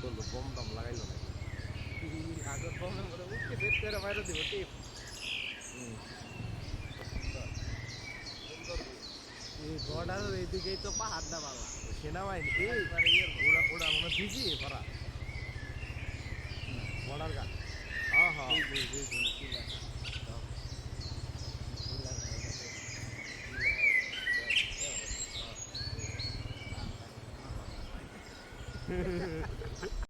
করলো বম দম লাগাইলো নাকি আগের বমে মরে উঠকে সেট করে বাইরে দিব টিপ সুন্দর সুন্দর এই বর্ডারের এইদিকেই তো পাহাড়টা বালা সেনাবাহিনী এই একবারে ইয়ের মতো। ওরা ওরা মনে ভিজি ভরা বর্ডার গান হ্যাঁ হ্যাঁ এই যে, এই যে, এই যে, কি লেখা।